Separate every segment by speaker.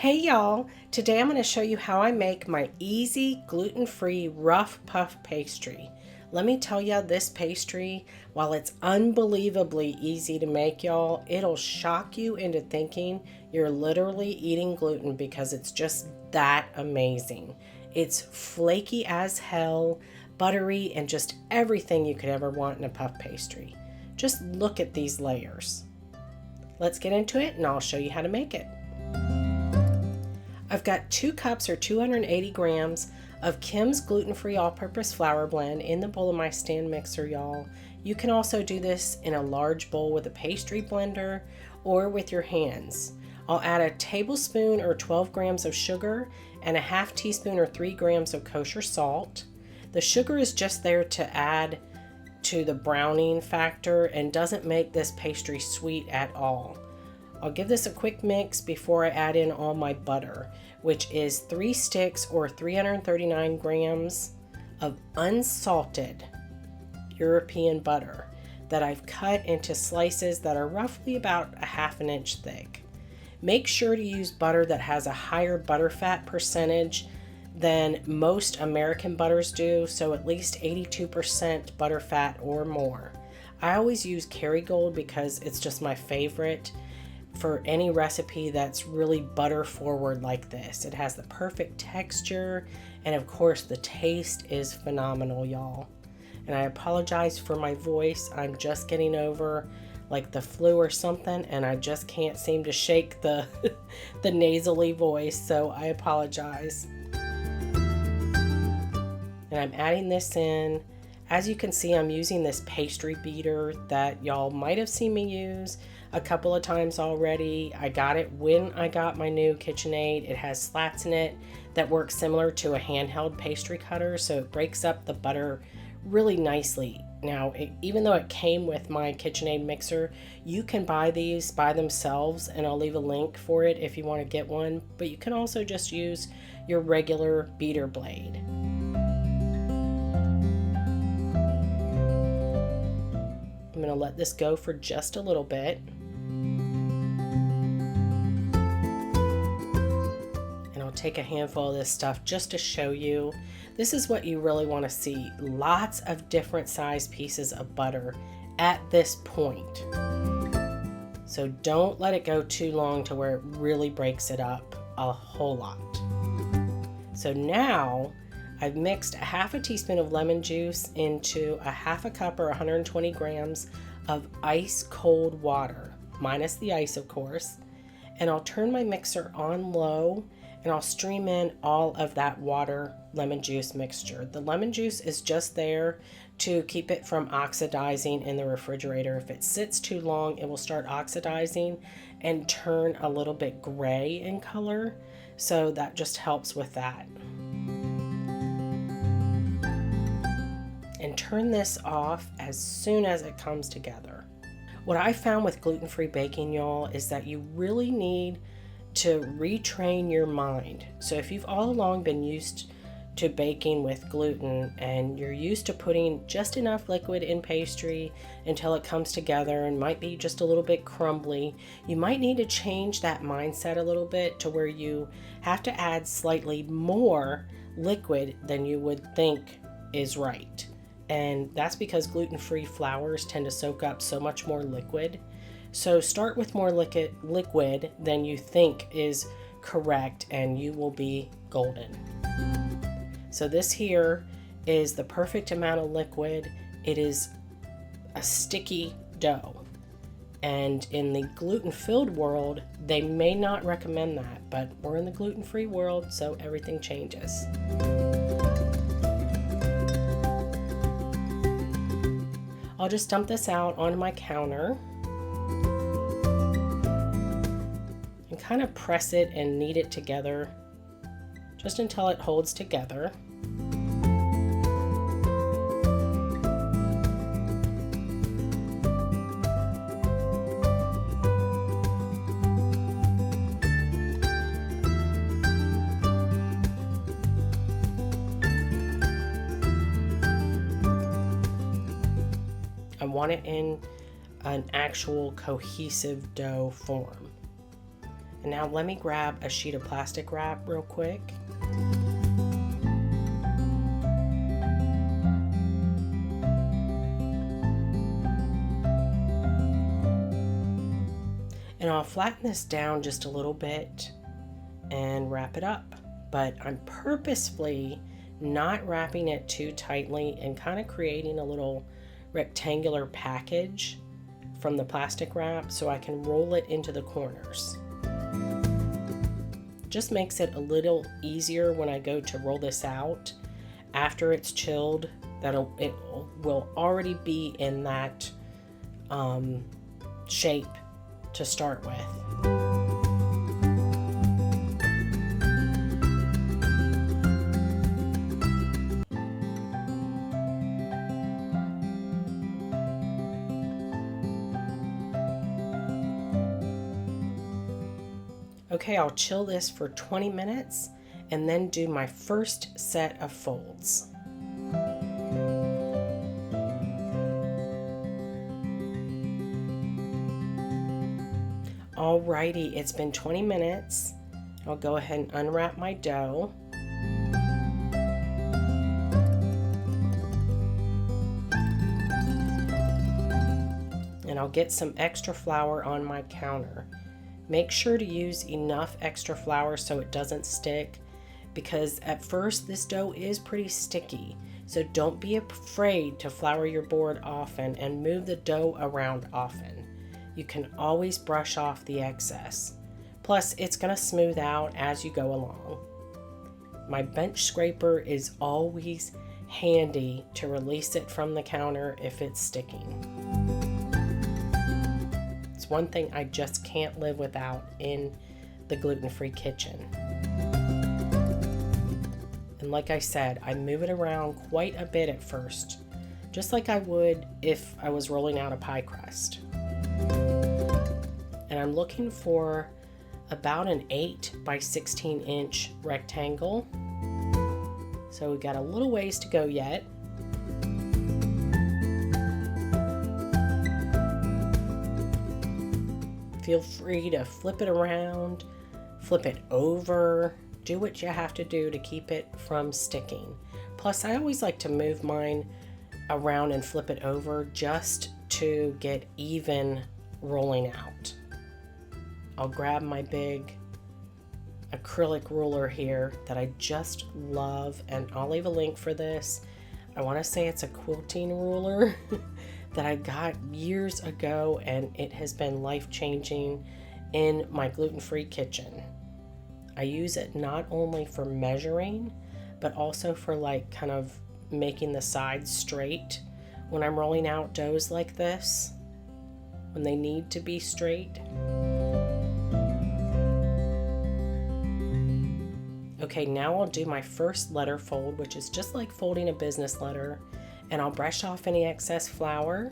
Speaker 1: Hey y'all, today I'm going to show you how I make my easy gluten-free rough puff pastry. Let me tell you, this pastry, while it's unbelievably easy to make, y'all, it'll shock you into thinking you're literally eating gluten because it's just that amazing. It's flaky as hell, buttery, and just everything you could ever want in a puff pastry. Just look at these layers. Let's get into it and I'll show you how to make it. I've got 2 cups or 280 grams of Kim's gluten-free all-purpose flour blend in the bowl of my stand mixer, y'all. You can also do this in a large bowl with a pastry blender or with your hands. I'll add a tablespoon or 12 grams of sugar and a half teaspoon or 3 grams of kosher salt. The sugar is just there to add to the browning factor and doesn't make this pastry sweet at all. I'll give this a quick mix before I add in all my butter, which is 3 sticks or 339 grams of unsalted European butter that I've cut into slices that are roughly about a half an inch thick. Make sure to use butter that has a higher butterfat percentage than most American butters do, so at least 82% butterfat or more. I always use Kerrygold because it's just my favorite for any recipe that's really butter forward like this. It has the perfect texture, and of course the taste is phenomenal, y'all. And I apologize for my voice. I'm just getting over like the flu or something, and I just can't seem to shake the the nasally voice, so I apologize. And I'm adding this in. As you can see, I'm using this pastry beater that y'all might have seen me use a couple of times already. I got it when I got my new KitchenAid. It has slats in it that work similar to a handheld pastry cutter, so it breaks up the butter really nicely. Now, even though it came with my KitchenAid mixer, you can buy these by themselves, and I'll leave a link for it if you want to get one, but you can also just use your regular beater blade. I'm going to let this go for just a little bit. And I'll take a handful of this stuff just to show you. This is what you really want to see. Lots of different size pieces of butter at this point. So don't let it go too long to where it really breaks it up a whole lot. So now I've mixed a half a teaspoon of lemon juice into a half a cup or 120 grams of ice cold water, minus the ice of course, and I'll turn my mixer on low and I'll stream in all of that water lemon juice mixture. The lemon juice is just there to keep it from oxidizing in the refrigerator. If it sits too long, it will start oxidizing and turn a little bit gray in color, so that just helps with that. And turn this off as soon as it comes together. What I found with gluten-free baking, y'all, is that you really need to retrain your mind. So if you've all along been used to baking with gluten and you're used to putting just enough liquid in pastry until it comes together and might be just a little bit crumbly, you might need to change that mindset a little bit to where you have to add slightly more liquid than you would think is right. And that's because gluten-free flours tend to soak up so much more liquid. So start with more liquid than you think is correct and you will be golden. So this here is the perfect amount of liquid. It is a sticky dough. And in the gluten-filled world, they may not recommend that, but we're in the gluten-free world, so everything changes. I'll just dump this out onto my counter and kind of press it and knead it together just until it holds together. I want it in an actual cohesive dough form. And now let me grab a sheet of plastic wrap real quick. And I'll flatten this down just a little bit and wrap it up. But I'm purposefully not wrapping it too tightly and kind of creating a little rectangular package from the plastic wrap so I can roll it into the corners. Just makes it a little easier when I go to roll this out. After it's chilled, it will already be in that shape to start with. Okay, I'll chill this for 20 minutes and then do my first set of folds. Alrighty, it's been 20 minutes. I'll go ahead and unwrap my dough. And I'll get some extra flour on my counter. Make sure to use enough extra flour so it doesn't stick, because at first this dough is pretty sticky. So don't be afraid to flour your board often and move the dough around often. You can always brush off the excess. Plus, it's going to smooth out as you go along. My bench scraper is always handy to release it from the counter if it's sticking. It's one thing I just can't live without in the gluten-free kitchen. And like I said, I move it around quite a bit at first, just like I would if I was rolling out a pie crust. And I'm looking for about an 8 by 16 inch rectangle. So we've got a little ways to go yet. Feel free to flip it around, flip it over, do what you have to do to keep it from sticking. Plus, I always like to move mine around and flip it over just to get even rolling out. I'll grab my big acrylic ruler here that I just love, and I'll leave a link for this. I want to say it's a quilting ruler that I got years ago, and it has been life-changing in my gluten-free kitchen. I use it not only for measuring, but also for like kind of making the sides straight when I'm rolling out doughs like this, when they need to be straight. Okay, now I'll do my first letter fold, which is just like folding a business letter, and I'll brush off any excess flour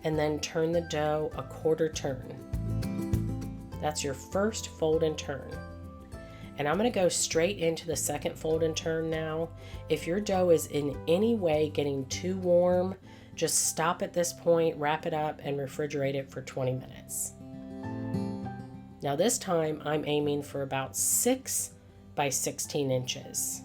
Speaker 1: and then turn the dough a quarter turn. That's your first fold and turn. And I'm going to go straight into the second fold and turn now. If your dough is in any way getting too warm, just stop at this point, wrap it up, and refrigerate it for 20 minutes. Now this time I'm aiming for about 6 by 16 inches.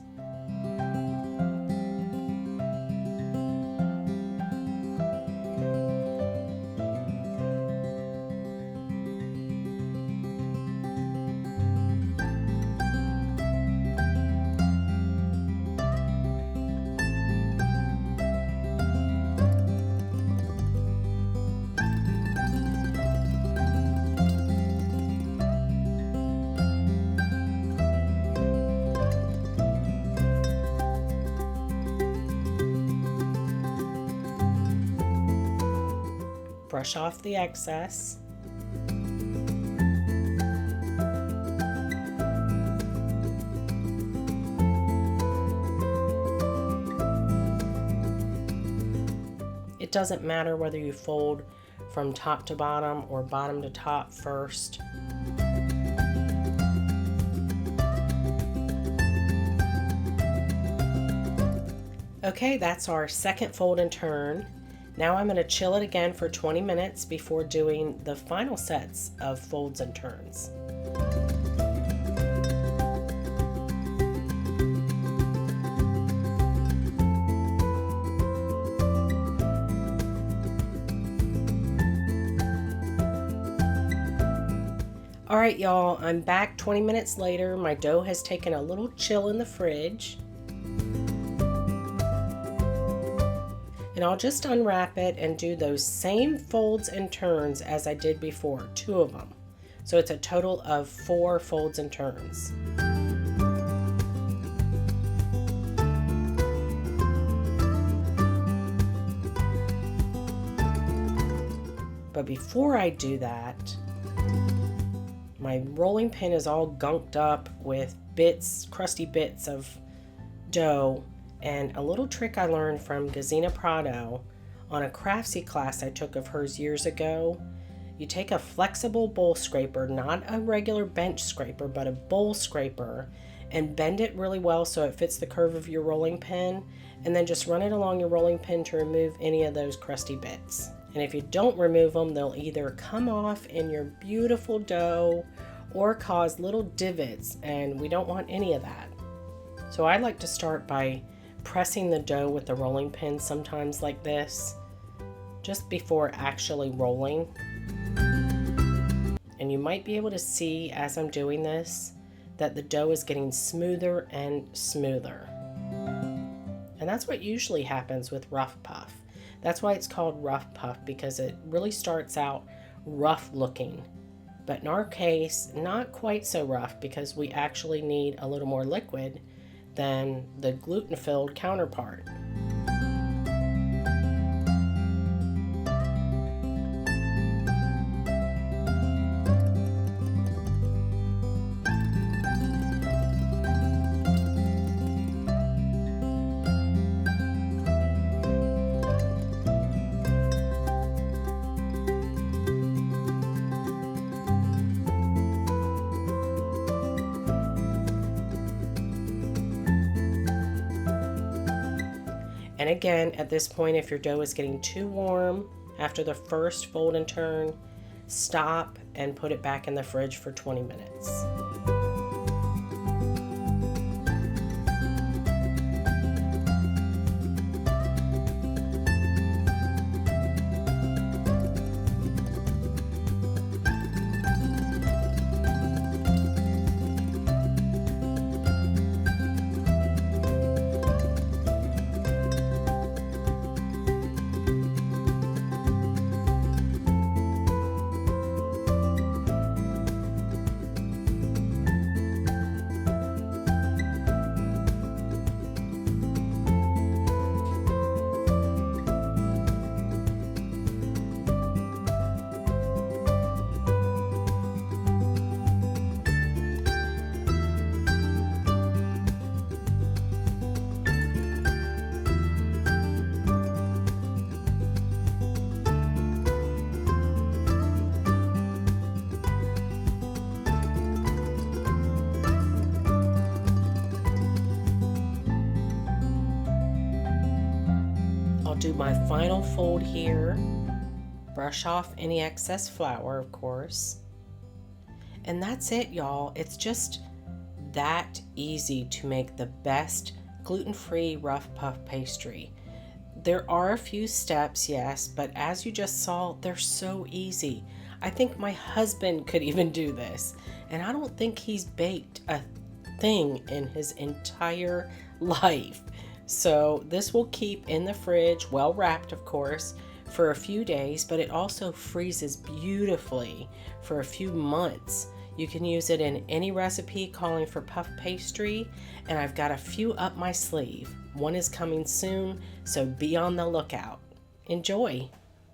Speaker 1: Brush off the excess. It doesn't matter whether you fold from top to bottom or bottom to top first. Okay, that's our second fold and turn. Now I'm going to chill it again for 20 minutes before doing the final sets of folds and turns. All right, y'all, I'm back 20 minutes later. My dough has taken a little chill in the fridge. And I'll just unwrap it and do those same folds and turns as I did before, 2 of them. So it's a total of 4 folds and turns. But before I do that, my rolling pin is all gunked up with crusty bits of dough. And a little trick I learned from Gazina Prado on a Craftsy class I took of hers years ago. You take a flexible bowl scraper, not a regular bench scraper, but a bowl scraper, and bend it really well so it fits the curve of your rolling pin, and then just run it along your rolling pin to remove any of those crusty bits. And if you don't remove them, they'll either come off in your beautiful dough or cause little divots, and we don't want any of that. So I like to start by pressing the dough with the rolling pin sometimes like this, just before actually rolling. And you might be able to see as I'm doing this that the dough is getting smoother and smoother. And that's what usually happens with rough puff. That's why it's called rough puff, because it really starts out rough looking. But in our case, not quite so rough, because we actually need a little more liquid than the gluten-filled counterpart. And again, at this point, if your dough is getting too warm after the first fold and turn, stop and put it back in the fridge for 20 minutes. Do my final fold here, brush off any excess flour, of course, and that's it, y'all. It's just that easy to make the best gluten-free rough puff pastry. There are a few steps, yes, but as you just saw, they're so easy. I think my husband could even do this, and I don't think he's baked a thing in his entire life. So this will keep in the fridge, well wrapped of course, for a few days, but it also freezes beautifully for a few months. You can use it in any recipe calling for puff pastry, and I've got a few up my sleeve. One is coming soon, so be on the lookout. Enjoy!